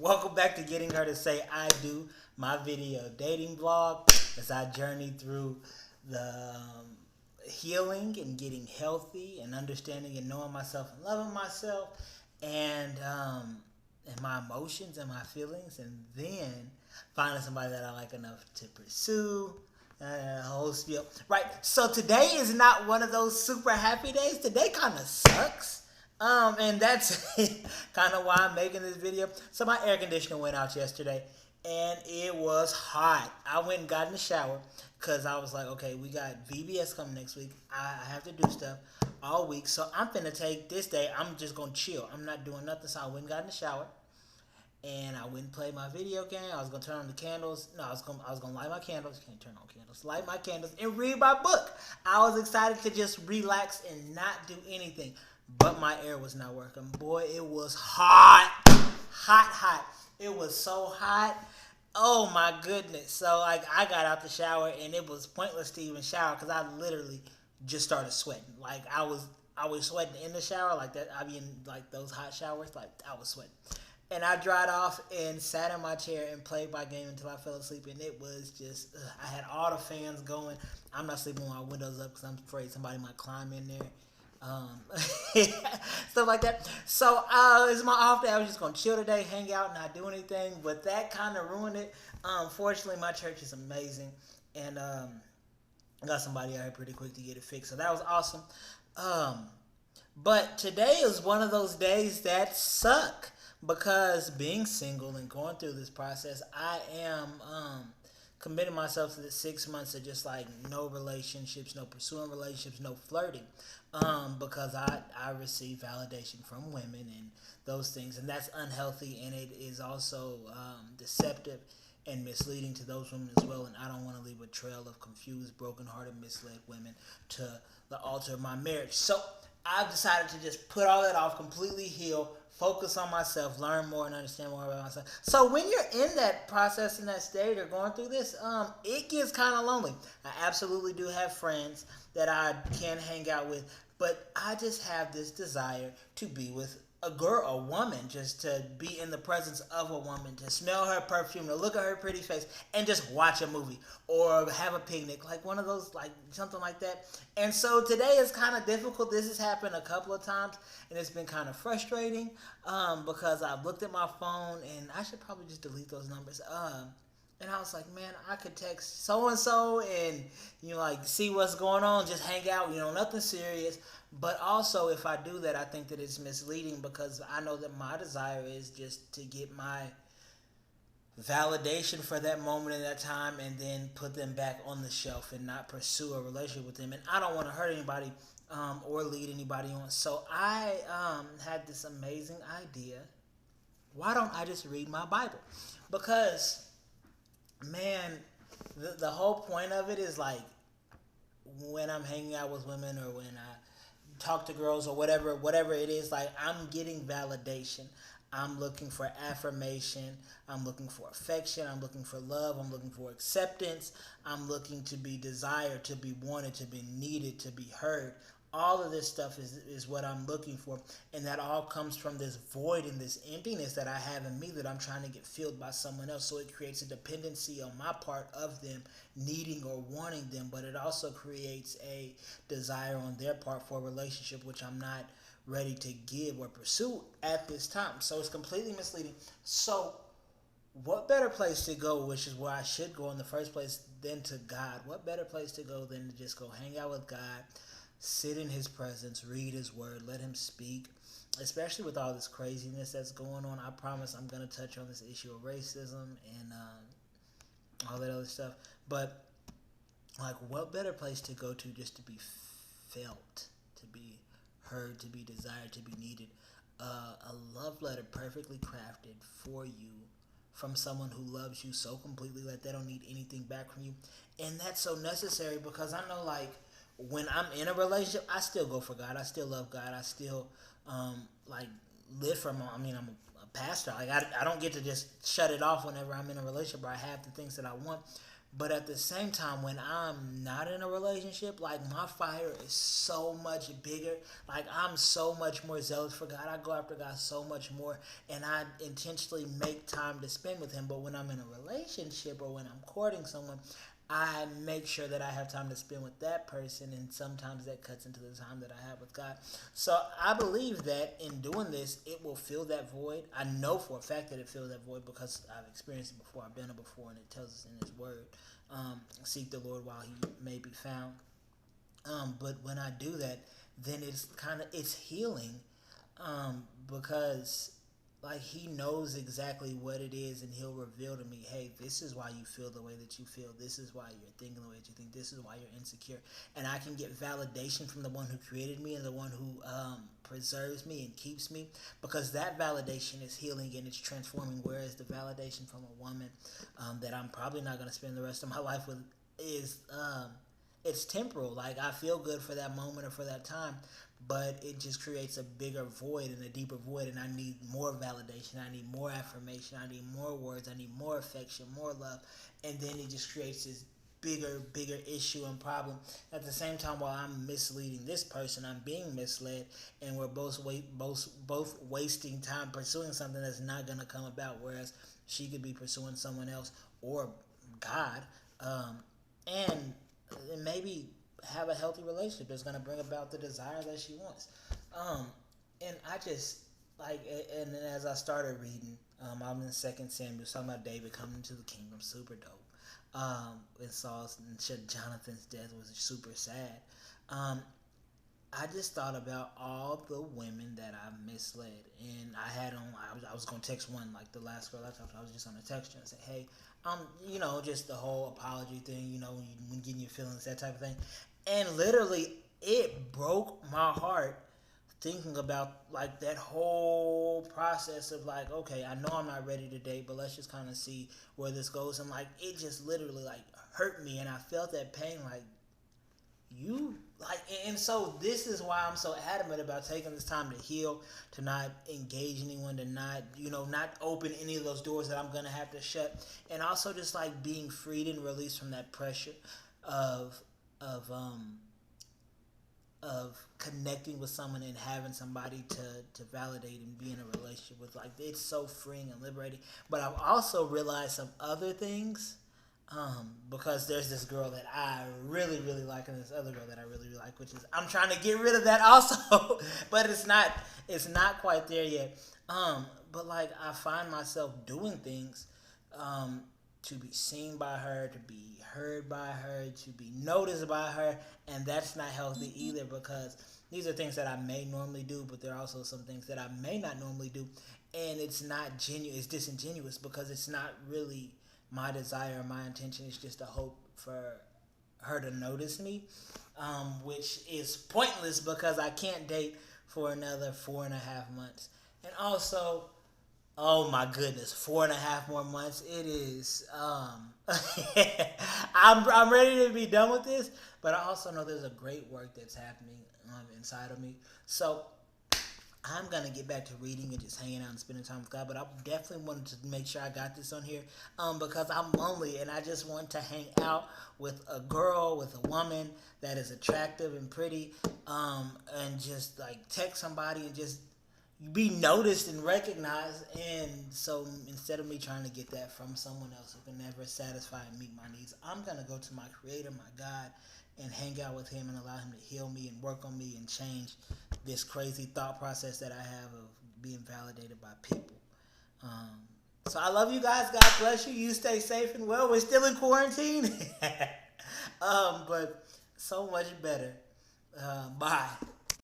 Welcome back to Getting Her to Say I Do, my video dating vlog as I journey through the healing and getting healthy and understanding and knowing myself and loving myself and my emotions and my feelings, and then finding somebody that I like enough to pursue. Whole spiel. Right. So today is not one of those super happy days. Today kind of sucks. And that's kind of why I'm making this video. So my air conditioner went out yesterday, and it was hot. I went and got in the shower because I was like, okay, we got VBS coming next week. I have to do stuff all week, so I'm finna take this day. I'm just gonna chill. I'm not doing nothing. So I went and got in the shower, and I went and played my video game. I was gonna turn on the candles. No, I was gonna light my candles. Can't turn on candles. Light my candles and read my book. I was excited to just relax and not do anything. But my air was not working. Boy, it was hot. Hot. It was so hot. Oh my goodness. So like I got out the shower and it was pointless to even shower because I literally just started sweating. Like I was sweating in the shower like that. I mean like those hot showers, like I was sweating. And I dried off and sat in my chair and played my game until I fell asleep. And it was just, I had all the fans going. I'm not sleeping with my windows up because I'm afraid somebody might climb in there. Um, Stuff like that. So it's my off day. I was just gonna chill today, hang out, not do anything. But that kind of ruined it. Fortunately, my church is amazing, and I got somebody out here pretty quick to get it fixed. So that was awesome. Um, but today is one of those days that suck because being single and going through this process, I am committing myself to the 6 months of just like no relationships, no pursuing relationships, no flirting, because I receive validation from women and those things, and that's unhealthy, and it is also deceptive and misleading to those women as well. And I don't want to leave a trail of confused, broken-hearted, misled women to the altar of my marriage. So I've decided to just put all that off, completely heal, focus on myself, learn more and understand more about myself. So when you're in that process, in that state, or going through this, it gets kind of lonely. I absolutely do have friends that I can hang out with, but I just have this desire to be with a girl, a woman, just to be in the presence of a woman, to smell her perfume, to look at her pretty face, and just watch a movie or have a picnic, like one of those, like something like that. And so today is kind of difficult. This has happened a couple of times, and it's been kind of frustrating because I've looked at my phone, and I should probably just delete those numbers. And I was like, man, I could text so and so and like see what's going on, just hang out, nothing serious. But also, if I do that, I think that it's misleading because I know that my desire is just to get my validation for that moment in that time and then put them back on the shelf and not pursue a relationship with them. And I don't want to hurt anybody or lead anybody on. So I had this amazing idea. Why don't I just read my Bible? Because, man, the whole point of it is like when I'm hanging out with women or when I talk to girls or whatever it is, like I'm getting validation. I'm looking for affirmation. I'm looking for affection. I'm looking for love. I'm looking for acceptance. I'm looking to be desired, to be wanted, to be needed, to be heard. All of this stuff is what I'm looking for. And that all comes from this void and this emptiness that I have in me that I'm trying to get filled by someone else. So it creates a dependency on my part of them needing or wanting them. But it also creates a desire on their part for a relationship, which I'm not ready to give or pursue at this time. So it's completely misleading. So what better place to go, which is where I should go in the first place, than to God? What better place to go than to just go hang out with God, sit in his presence, read his word, let him speak, especially with all this craziness that's going on. I promise I'm going to touch on this issue of racism and all that other stuff. But like, what better place to go to just to be felt, to be heard, to be desired, to be needed? A love letter perfectly crafted for you from someone who loves you so completely that they don't need anything back from you. And that's so necessary because I know, like, when I'm in a relationship, I still go for God. I still love God. I still, like, live for him. I mean, I'm a pastor. Like, I don't get to just shut it off whenever I'm in a relationship or I have the things that I want. But at the same time, when I'm not in a relationship, like my fire is so much bigger. Like I'm so much more zealous for God. I go after God so much more, and I intentionally make time to spend with Him. But when I'm in a relationship or when I'm courting someone, I make sure that I have time to spend with that person, and sometimes that cuts into the time that I have with God. So I believe that in doing this, it will fill that void. I know for a fact that it fills that void because I've experienced it before. I've been it before, and it tells us in His Word, seek the Lord while He may be found. But when I do that, then it's healing, because like He knows exactly what it is, and He'll reveal to me, hey, this is why you feel the way that you feel, this is why you're thinking the way that you think, this is why you're insecure. And I can get validation from the one who created me and the one who preserves me and keeps me, because that validation is healing and it's transforming. Whereas the validation from a woman that I'm probably not going to spend the rest of my life with is it's temporal. Like I feel good for that moment or for that time, but it just creates a bigger void and a deeper void, and I need more validation, I need more affirmation, I need more words, I need more affection, more love. And then it just creates this bigger issue and problem. At the same time, while I'm misleading this person, I'm being misled, and we're both wasting time pursuing something that's not going to come about. Whereas she could be pursuing someone else or God, and maybe have a healthy relationship that's going to bring about the desire that she wants. And I just like, and then as I started reading, I'm in Second Samuel, talking about David coming into the kingdom, super dope. And Saul's and Jonathan's death was super sad. I just thought about all the women that I misled, and I was gonna text one, like the last girl I talked to. I was just gonna text her and say, hey, just the whole apology thing, when getting your feelings, that type of thing. And literally, it broke my heart thinking about like that whole process of like, okay, I know I'm not ready to date, but let's just kind of see where this goes. And like, it just literally like hurt me, and I felt that pain. Like, you like, and so this is why I'm so adamant about taking this time to heal, to not engage anyone, to not open any of those doors that I'm gonna have to shut, and also just like being freed and released from that pressure of of um of connecting with someone and having somebody to validate and be in a relationship with. Like, it's so freeing and liberating. But I've also realized some other things, because there's this girl that I really, really like, and this other girl that I really, really like, which is, I'm trying to get rid of that also, but it's not quite there yet. But like, I find myself doing things, to be seen by her, to be heard by her, to be noticed by her, and that's not healthy either, because these are things that I may normally do, but there are also some things that I may not normally do, and it's not genuine. It's disingenuous, because it's not really my desire or my intention. It's just a hope for her to notice me, which is pointless because I can't date for another 4.5 months, and also, oh my goodness, 4.5 more months. It is. I'm ready to be done with this, but I also know there's a great work that's happening inside of me. So I'm gonna get back to reading and just hanging out and spending time with God. But I definitely wanted to make sure I got this on here, because I'm lonely and I just want to hang out with a girl, with a woman that is attractive and pretty, and just like text somebody and just be noticed and recognized. And so instead of me trying to get that from someone else who can never satisfy and meet my needs, I'm going to go to my creator, my God, and hang out with him and allow him to heal me and work on me and change this crazy thought process that I have of being validated by people. So I love you guys. God bless you. You stay safe and well. We're still in quarantine. But so much better. Bye.